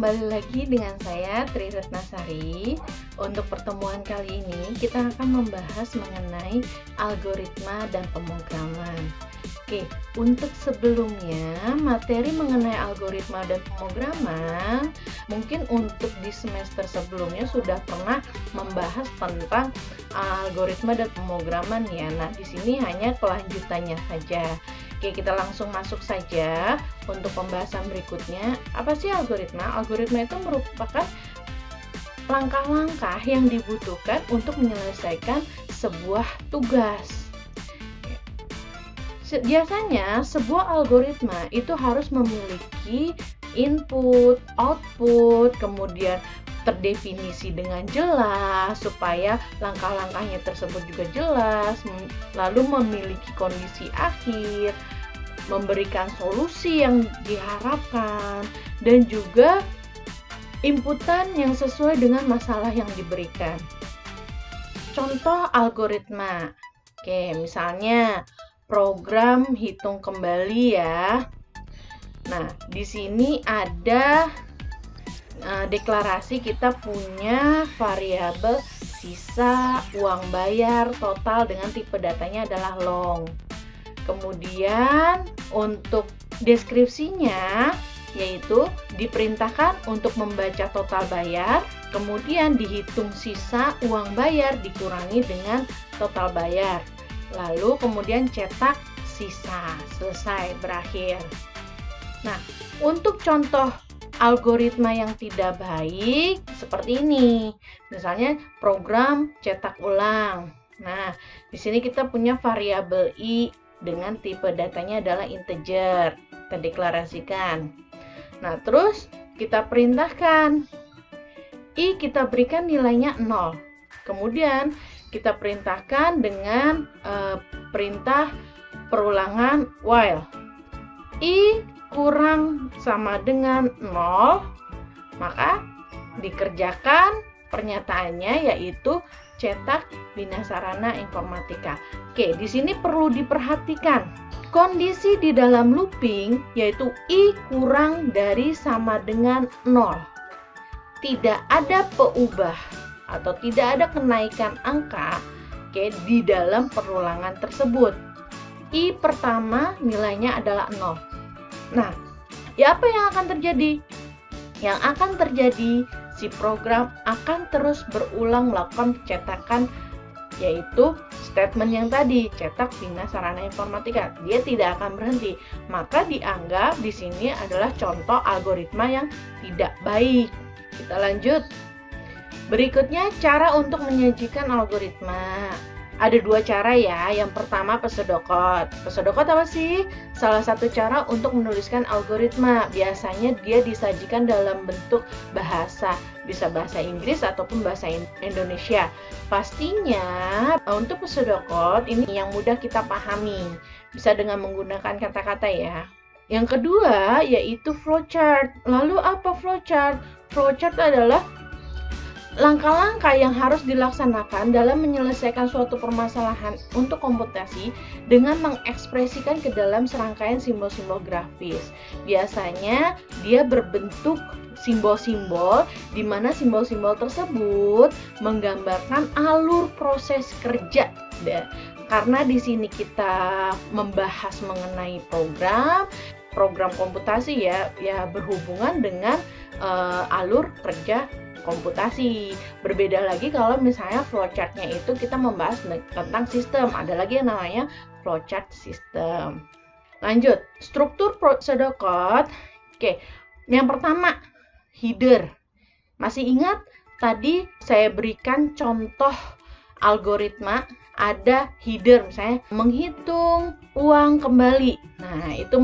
kembali lagi dengan saya Tri Retnasari. Untuk pertemuan kali ini kita akan membahas mengenai algoritma dan pemrograman. Oke, untuk sebelumnya materi mengenai algoritma dan pemrograman, mungkin untuk di semester sebelumnya sudah pernah membahas tentang algoritma dan pemrograman ya. Nah, di sini hanya kelanjutannya saja. Oke, kita langsung masuk saja untuk pembahasan berikutnya. Apa sih algoritma? Algoritma itu merupakan langkah-langkah yang dibutuhkan untuk menyelesaikan sebuah tugas. Biasanya sebuah algoritma itu harus memiliki input, output, kemudian terdefinisi dengan jelas supaya langkah-langkahnya tersebut juga jelas, lalu memiliki kondisi akhir, memberikan solusi yang diharapkan, dan juga inputan yang sesuai dengan masalah yang diberikan. Contoh algoritma, oke, misalnya program hitung kembali ya. Nah, di sini ada deklarasi kita punya variabel sisa uang bayar total dengan tipe datanya adalah long. Kemudian untuk deskripsinya yaitu diperintahkan untuk membaca total bayar, kemudian dihitung sisa uang bayar dikurangi dengan total bayar. Lalu kemudian cetak sisa, selesai, berakhir. Nah, untuk contoh algoritma yang tidak baik seperti ini. Misalnya program cetak ulang. Nah, di sini kita punya variabel i dengan tipe datanya adalah integer. Kita deklarasikan. Nah, terus kita perintahkan i kita berikan nilainya 0. Kemudian kita perintahkan dengan perintah perulangan while i kurang sama dengan 0, maka dikerjakan pernyataannya yaitu cetak Bina Sarana Informatika. Oke, di sini perlu diperhatikan kondisi di dalam looping yaitu i kurang dari sama dengan 0. Tidak ada peubah atau tidak ada kenaikan angka di dalam perulangan tersebut. I pertama nilainya adalah 0. Nah, ya apa yang akan terjadi? Yang akan terjadi, si program akan terus berulang melakukan pencetakan, yaitu statement yang tadi, cetak Bina Sarana Informatika. Dia tidak akan berhenti. Maka dianggap di sini adalah contoh algoritma yang tidak baik. Kita lanjut. Berikutnya, cara untuk menyajikan algoritma. Ada dua cara ya. Yang pertama pseudocode. Pseudocode apa sih? Salah satu cara untuk menuliskan algoritma. Biasanya dia disajikan dalam bentuk bahasa. Bisa bahasa Inggris ataupun bahasa Indonesia. Pastinya untuk pseudocode ini yang mudah kita pahami. Bisa dengan menggunakan kata-kata ya. Yang kedua yaitu flowchart. Lalu apa flowchart? Flowchart adalah langkah-langkah yang harus dilaksanakan dalam menyelesaikan suatu permasalahan untuk komputasi dengan mengekspresikan ke dalam serangkaian simbol-simbol grafis. Biasanya dia berbentuk simbol-simbol di mana simbol-simbol tersebut menggambarkan alur proses kerja. Karena di sini kita membahas mengenai program komputasi ya berhubungan dengan alur kerja komputasi. Berbeda lagi kalau misalnya flowchart-nya itu kita membahas tentang sistem. Ada lagi yang namanya flowchart system. Lanjut, struktur pseudocode. Oke, yang pertama header. Masih ingat tadi saya berikan contoh algoritma, ada header misalnya menghitung uang kembali. Nah, itu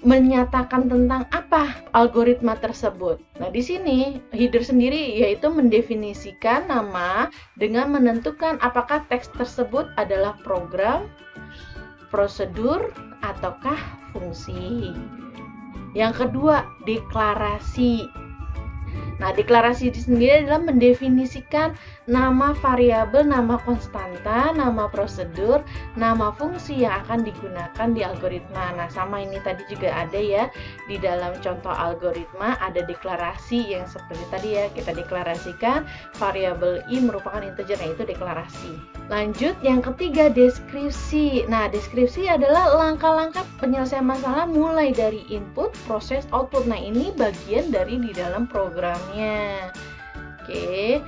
menyatakan tentang apa algoritma tersebut. Nah, di sini header sendiri yaitu mendefinisikan nama dengan menentukan apakah teks tersebut adalah program, prosedur, ataukah fungsi. Yang kedua, deklarasi. Nah, deklarasi sendiri adalah mendefinisikan nama variabel, nama konstanta, nama prosedur, nama fungsi yang akan digunakan di algoritma. Nah, sama ini tadi juga ada ya, di dalam contoh algoritma ada deklarasi yang seperti tadi ya, kita deklarasikan variabel i merupakan integer, yaitu deklarasi. Lanjut, yang ketiga, deskripsi. Nah, deskripsi adalah langkah-langkah penyelesaian masalah mulai dari input, proses, output. Nah, ini bagian dari di dalam programnya. Oke.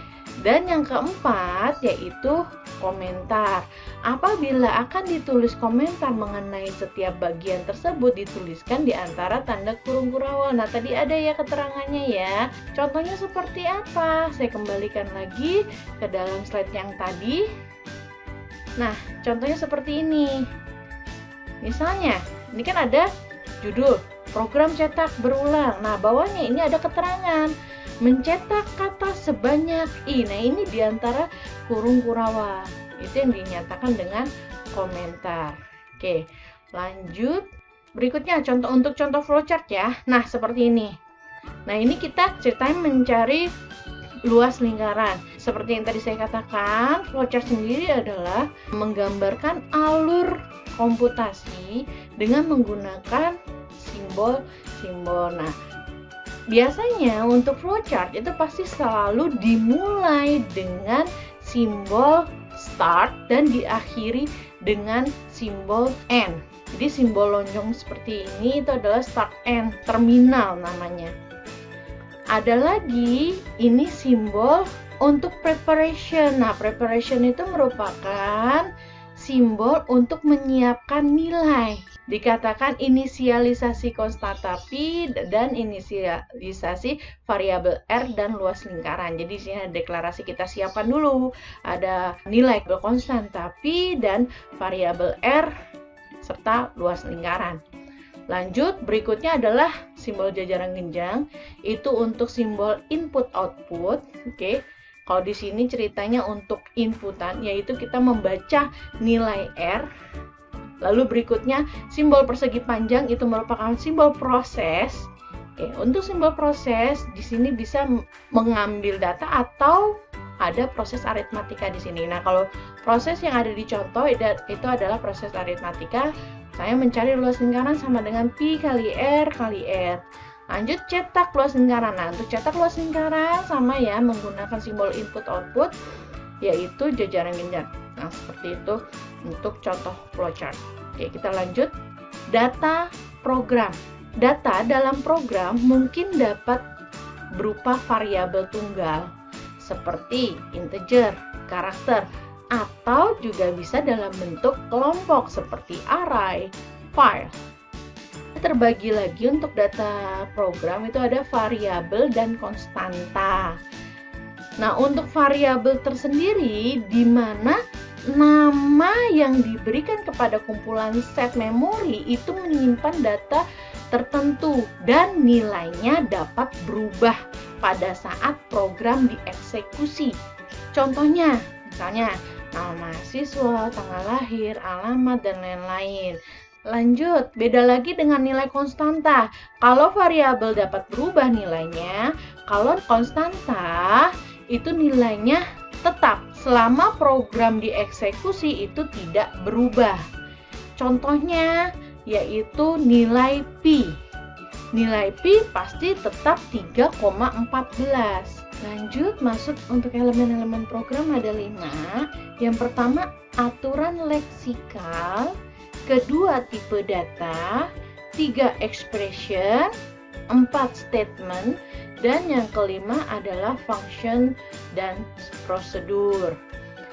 Dan yang keempat yaitu komentar. Apabila akan ditulis komentar mengenai setiap bagian tersebut, dituliskan di antara tanda kurung kurawal. Nah, tadi ada ya keterangannya ya. Contohnya seperti apa? Saya kembalikan lagi ke dalam slide yang tadi. Nah, contohnya seperti ini. Misalnya, ini kan ada judul, program cetak berulang. Nah, bawahnya ini ada keterangan, mencetak kata sebanyak i. Nah, ini diantara kurung kurawal. Itu yang dinyatakan dengan komentar. Oke, lanjut. Berikutnya untuk contoh flowchart ya. Nah, seperti ini. Nah, ini kita ceritain mencari luas lingkaran. Seperti yang tadi saya katakan, flowchart sendiri adalah menggambarkan alur komputasi dengan menggunakan simbol-simbol. Nah, biasanya untuk flowchart itu pasti selalu dimulai dengan simbol start dan diakhiri dengan simbol end. Jadi simbol lonjong seperti ini itu adalah start end, terminal namanya. Ada lagi, ini simbol untuk preparation. Nah, preparation itu merupakan simbol untuk menyiapkan nilai. Dikatakan inisialisasi konstanta pi dan inisialisasi variabel r dan luas lingkaran. Jadi di sini ada deklarasi, kita siapkan dulu. Ada nilai konstanta pi dan variabel r serta luas lingkaran. Lanjut, berikutnya adalah simbol jajaran genjang. Itu untuk simbol input output. Oke. Kalau di sini ceritanya untuk inputan, yaitu kita membaca nilai R. Lalu berikutnya simbol persegi panjang itu merupakan simbol proses. Oke, untuk simbol proses di sini bisa mengambil data atau ada proses aritmatika di sini. Nah, kalau proses yang ada di contoh itu adalah proses aritmatika. Saya mencari luas lingkaran sama dengan pi kali R kali R. Lanjut, cetak luas lingkaran. Nah, untuk cetak luas lingkaran sama ya, menggunakan simbol input output yaitu jajaran genjang. Nah, seperti itu untuk contoh flowchart. Oke, kita lanjut. Data program. Data dalam program mungkin dapat berupa variabel tunggal seperti integer, karakter, atau juga bisa dalam bentuk kelompok seperti array, file. Terbagi lagi untuk data program itu ada variabel dan konstanta. Nah, untuk variabel tersendiri di mana nama yang diberikan kepada kumpulan set memori itu menyimpan data tertentu dan nilainya dapat berubah pada saat program dieksekusi. Contohnya, misalnya nama mahasiswa, tanggal lahir, alamat, dan lain-lain. Lanjut, beda lagi dengan nilai konstanta. Kalau variabel dapat berubah nilainya, kalau konstanta itu nilainya tetap selama program dieksekusi itu tidak berubah. Contohnya yaitu nilai pi. Nilai pi pasti tetap 3,14. Lanjut, masuk untuk elemen-elemen program ada 5. Yang pertama, aturan leksikal. Kedua, tipe data. 3, expression. 4, statement. Dan yang kelima adalah function dan prosedur.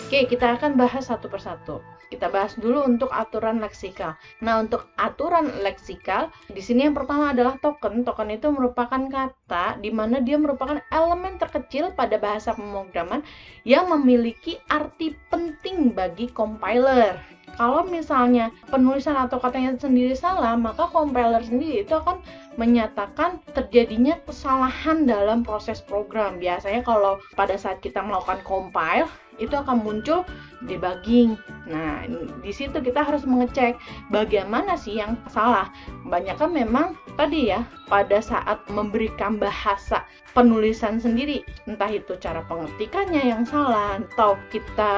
Oke, kita akan bahas satu persatu. Kita bahas dulu untuk aturan leksikal. Nah, untuk aturan leksikal, di sini yang pertama adalah token. Token itu merupakan kata di mana dia merupakan elemen terkecil pada bahasa pemrograman yang memiliki arti penting bagi compiler. Kalau misalnya penulisan atau katanya sendiri salah, maka compiler sendiri itu akan menyatakan terjadinya kesalahan dalam proses program. Biasanya kalau pada saat kita melakukan compile, itu akan muncul debugging. Nah, di situ kita harus mengecek bagaimana sih yang salah. Kebanyakan memang tadi ya, pada saat memberikan bahasa penulisan sendiri, entah itu cara pengetikannya yang salah, atau kita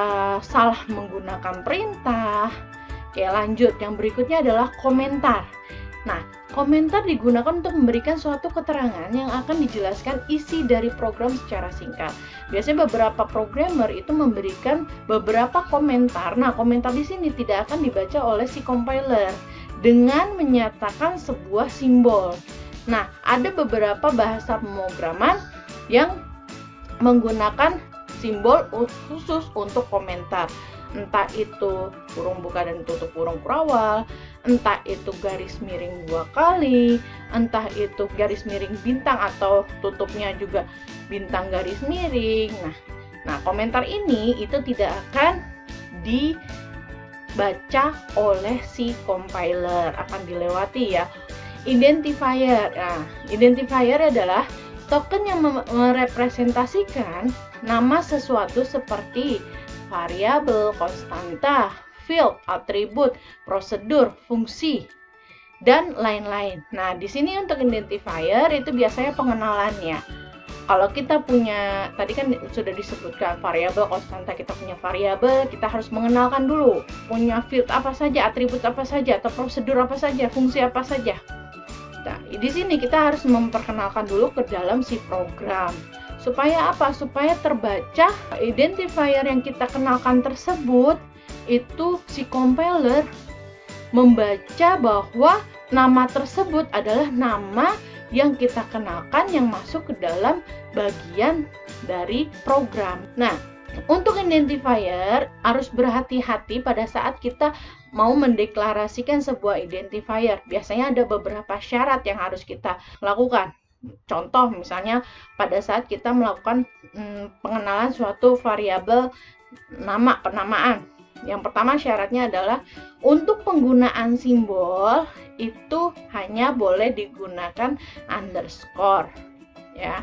salah menggunakan perintah. Oke, lanjut. Yang berikutnya adalah komentar. Nah, komentar digunakan untuk memberikan suatu keterangan yang akan dijelaskan isi dari program secara singkat. Biasanya beberapa programmer itu memberikan beberapa komentar. Nah, komentar di sini tidak akan dibaca oleh si compiler dengan menyatakan sebuah simbol. Nah, ada beberapa bahasa pemrograman yang menggunakan simbol khusus untuk komentar. Entah itu kurung buka dan tutup kurung kurawal, entah itu garis miring 2 kali, entah itu garis miring bintang atau tutupnya juga bintang garis miring. Nah, komentar ini itu tidak akan dibaca oleh si compiler, akan dilewati ya. Identifier. Nah, identifier adalah token yang merepresentasikan nama sesuatu seperti variabel, konstanta, field, atribut, prosedur, fungsi, dan lain-lain. Nah, di sini untuk identifier itu biasanya pengenalannya. Kalau kita punya, tadi kan sudah disebutkan variabel, konstanta, kita punya variabel, kita harus mengenalkan dulu punya field apa saja, atribut apa saja, atau prosedur apa saja, fungsi apa saja. Nah, di sini kita harus memperkenalkan dulu ke dalam si program. Supaya apa? Supaya terbaca identifier yang kita kenalkan tersebut, itu si compiler membaca bahwa nama tersebut adalah nama yang kita kenalkan yang masuk ke dalam bagian dari program. Nah, untuk identifier harus berhati-hati pada saat kita mau mendeklarasikan sebuah identifier. Biasanya ada beberapa syarat yang harus kita lakukan. Contoh misalnya pada saat kita melakukan pengenalan suatu variabel nama, penamaan. Yang pertama syaratnya adalah untuk penggunaan simbol itu hanya boleh digunakan underscore ya.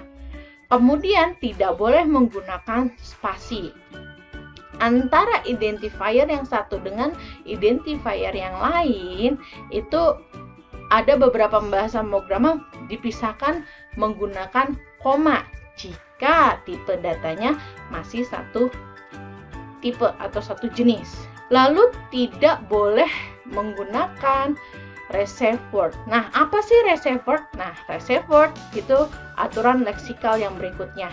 Kemudian tidak boleh menggunakan spasi. Antara identifier yang satu dengan identifier yang lain itu ada beberapa pembahasan pemrograman dipisahkan menggunakan koma jika tipe datanya masih satu tipe atau satu jenis. Lalu tidak boleh menggunakan reserved word. Nah, apa sih reserved word? Nah, reserved word itu aturan leksikal yang berikutnya.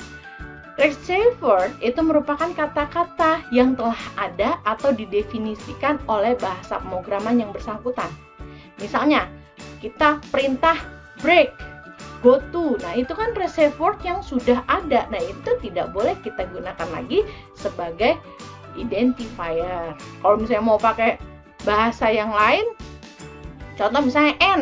Reserved word itu merupakan kata-kata yang telah ada atau didefinisikan oleh bahasa pemrograman yang bersangkutan. Misalnya, kita perintah break, go to. Nah, itu kan reserved word yang sudah ada. Nah, itu tidak boleh kita gunakan lagi sebagai identifier. Kalau misalnya mau pakai bahasa yang lain, contoh misalnya N,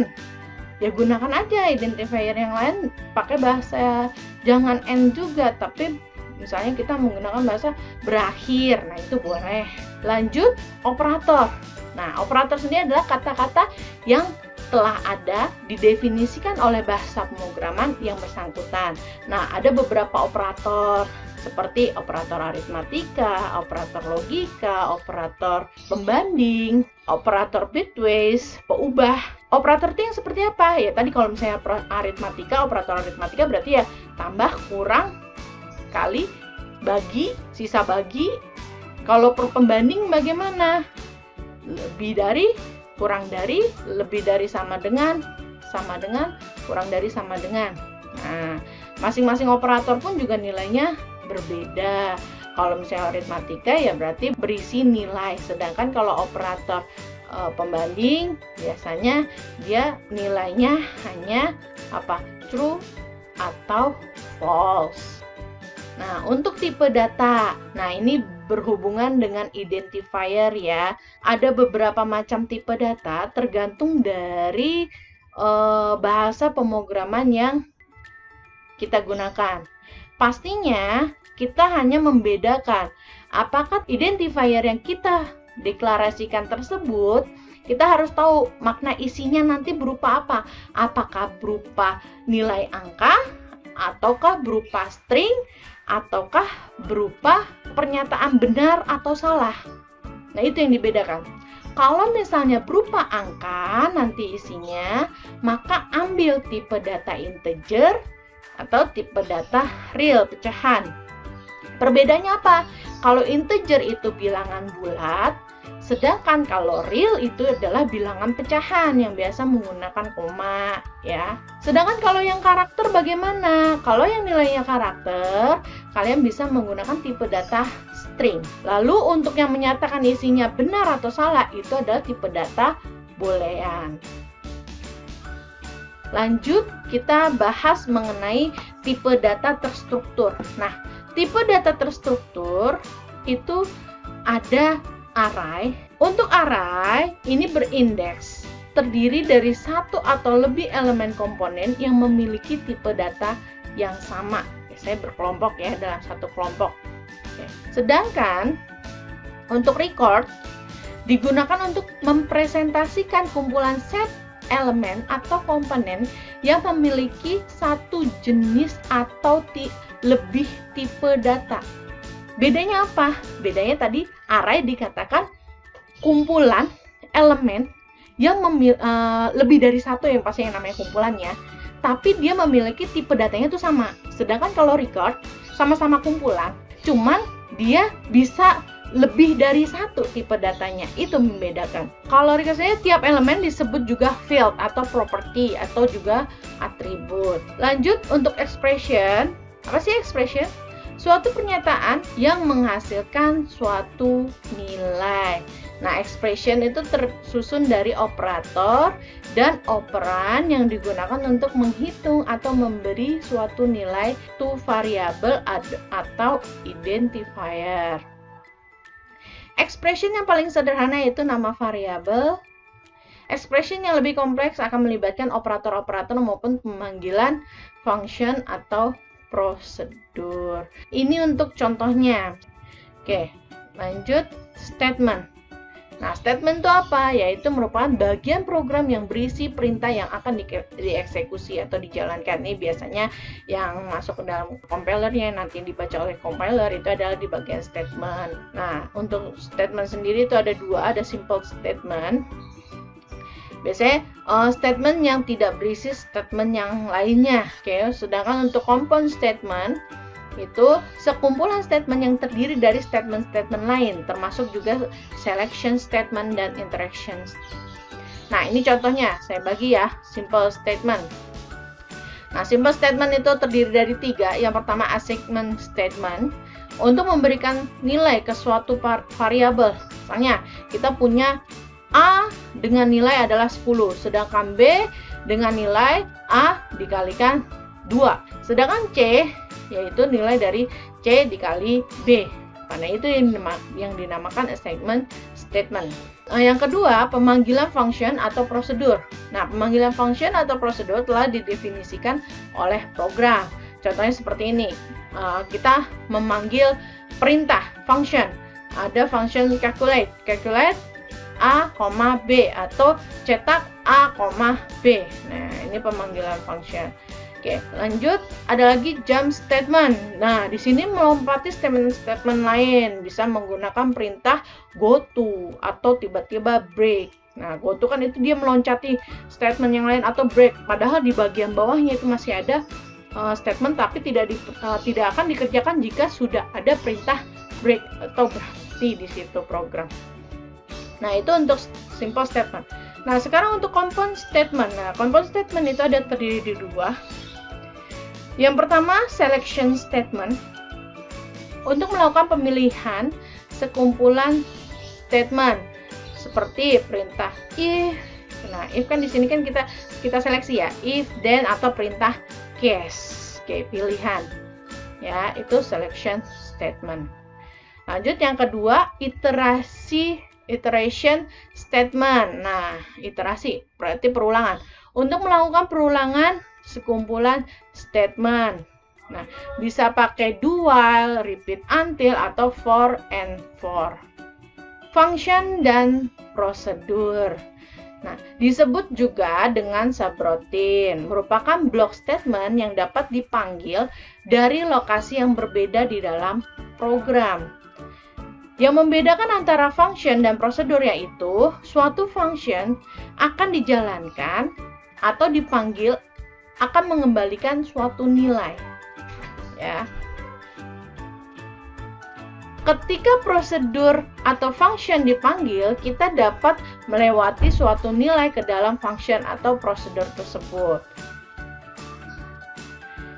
ya gunakan aja identifier yang lain pakai bahasa, jangan N juga, tapi misalnya kita menggunakan bahasa berakhir. Nah, itu boleh. Lanjut, operator. Nah, operator sendiri adalah kata-kata yang telah ada didefinisikan oleh bahasa pemrograman yang bersangkutan. Nah, ada beberapa operator seperti operator aritmatika, operator logika, operator pembanding, operator bitwise, peubah. Operator itu yang seperti apa? Ya tadi kalau misalnya aritmatika, operator aritmatika berarti ya tambah, kurang, kali, bagi, sisa bagi. Kalau pembanding bagaimana? Lebih dari, kurang dari, lebih dari, sama dengan, kurang dari, sama dengan. Nah, masing-masing operator pun juga nilainya berbeda. Kalau misalnya aritmatika ya berarti berisi nilai, sedangkan kalau operator pembanding biasanya dia nilainya hanya apa? True atau false. Nah, untuk tipe data, nah ini berhubungan dengan identifier ya. Ada beberapa macam tipe data tergantung dari bahasa pemrograman yang kita gunakan. Pastinya kita hanya membedakan apakah identifier yang kita deklarasikan tersebut, kita harus tahu makna isinya nanti berupa apa. Apakah berupa nilai angka, ataukah berupa string, ataukah berupa pernyataan benar atau salah. Nah, itu yang dibedakan. Kalau misalnya berupa angka nanti isinya, maka ambil tipe data integer atau tipe data real, pecahan. Perbedaannya apa? Kalau integer itu bilangan bulat, sedangkan kalau real itu adalah bilangan pecahan yang biasa menggunakan koma, ya. Sedangkan kalau yang karakter bagaimana? Kalau yang nilainya karakter, kalian bisa menggunakan tipe data string. Lalu untuk yang menyatakan isinya benar atau salah, itu adalah tipe data boolean. Lanjut, kita bahas mengenai tipe data terstruktur. Nah, tipe data terstruktur itu ada array. Untuk array ini berindeks, terdiri dari satu atau lebih elemen komponen yang memiliki tipe data yang sama. Biasanya berkelompok ya, dalam satu kelompok. Oke. Sedangkan untuk record digunakan untuk mempresentasikan kumpulan set elemen atau komponen yang memiliki satu jenis atau lebih tipe data. Bedanya apa? Bedanya tadi array dikatakan kumpulan elemen yang lebih dari satu, yang pasti yang namanya kumpulannya, tapi dia memiliki tipe datanya itu sama. Sedangkan kalau record sama-sama kumpulan, cuman dia bisa lebih dari satu tipe datanya, itu membedakan. Kalau recursive tiap elemen disebut juga field atau property atau juga atribut. Lanjut untuk expression. Apa sih expression? Suatu pernyataan yang menghasilkan suatu nilai. Nah, expression itu tersusun dari operator dan operan yang digunakan untuk menghitung atau memberi suatu nilai to variabel atau identifier. Expression yang paling sederhana yaitu nama variabel. Expression yang lebih kompleks akan melibatkan operator-operator maupun pemanggilan function atau prosedur. Ini untuk contohnya. Oke, lanjut statement. Nah, statement itu apa? Yaitu merupakan bagian program yang berisi perintah yang akan dieksekusi atau dijalankan. Ini biasanya yang masuk ke dalam compilernya, nanti dibaca oleh compiler, itu adalah di bagian statement. Nah, untuk statement sendiri itu ada dua, ada simple statement. Biasanya statement yang tidak berisi statement yang lainnya. Oke, sedangkan untuk compound statement itu sekumpulan statement yang terdiri dari statement-statement lain, termasuk juga selection statement dan interactions. Nah, ini contohnya, saya bagi ya, simple statement. Nah, simple statement itu terdiri dari tiga. Yang pertama, assignment statement, untuk memberikan nilai ke suatu variabel. Misalnya, kita punya A dengan nilai adalah 10, sedangkan B dengan nilai A dikalikan 2. Sedangkan C yaitu nilai dari C dikali B. Karena itu yang dinamakan assignment statement. Nah, yang kedua, pemanggilan function atau prosedur. Nah, pemanggilan function atau prosedur telah didefinisikan oleh program. Contohnya seperti ini. Kita memanggil perintah function. Ada function calculate A, B atau cetak A, B. Nah, ini pemanggilan function. Oke, lanjut. Ada lagi jump statement. Nah, di sini melompati statement lain, bisa menggunakan perintah go to atau tiba-tiba break. Nah, go to kan itu dia meloncati statement yang lain atau break. Padahal di bagian bawahnya itu masih ada statement, tapi tidak akan dikerjakan jika sudah ada perintah break atau berhenti di situ program. Nah, itu untuk simple statement. Nah, sekarang untuk compound statement. Nah, compound statement itu ada terdiri dari dua. Yang pertama, selection statement. Untuk melakukan pemilihan sekumpulan statement seperti perintah if. Nah, if kan di sini kan kita seleksi ya, if, then atau perintah case. Oke, pilihan. Ya, itu selection statement. Lanjut yang kedua, iteration statement. Nah, iterasi berarti perulangan. Untuk melakukan perulangan sekumpulan statement. Nah, bisa pakai do while, repeat until, atau for and for. function dan prosedur. Nah, disebut juga dengan subroutine, merupakan block statement yang dapat dipanggil dari lokasi yang berbeda di dalam program. Yang membedakan antara function dan prosedur yaitu suatu function akan dijalankan atau dipanggil akan mengembalikan suatu nilai. Ya. Ketika prosedur atau function dipanggil, kita dapat melewati suatu nilai ke dalam function atau prosedur tersebut.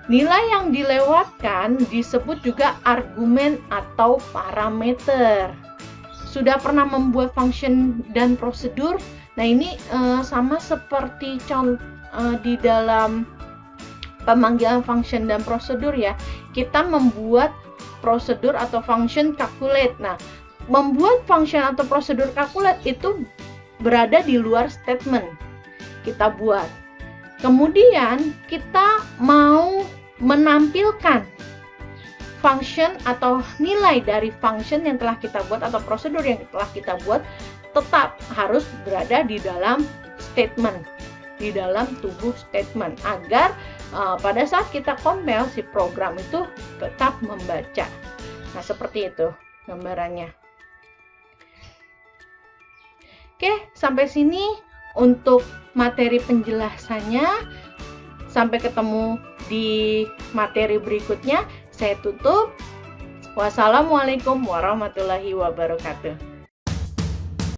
Nilai yang dilewatkan disebut juga argumen atau parameter. Sudah pernah membuat function dan prosedur? Nah, ini sama seperti di dalam pemanggilan function dan prosedur ya. Kita membuat prosedur atau function calculate. Nah, membuat function atau prosedur calculate itu berada di luar statement. Kita buat. Kemudian kita mau menampilkan function atau nilai dari function yang telah kita buat atau prosedur yang telah kita buat tetap harus berada di dalam statement, di dalam tubuh statement agar pada saat kita compile si program itu tetap membaca. Nah, seperti itu gambarannya. Oke, sampai sini untuk materi penjelasannya. Sampai ketemu di materi berikutnya. Saya tutup. Wassalamualaikum warahmatullahi wabarakatuh.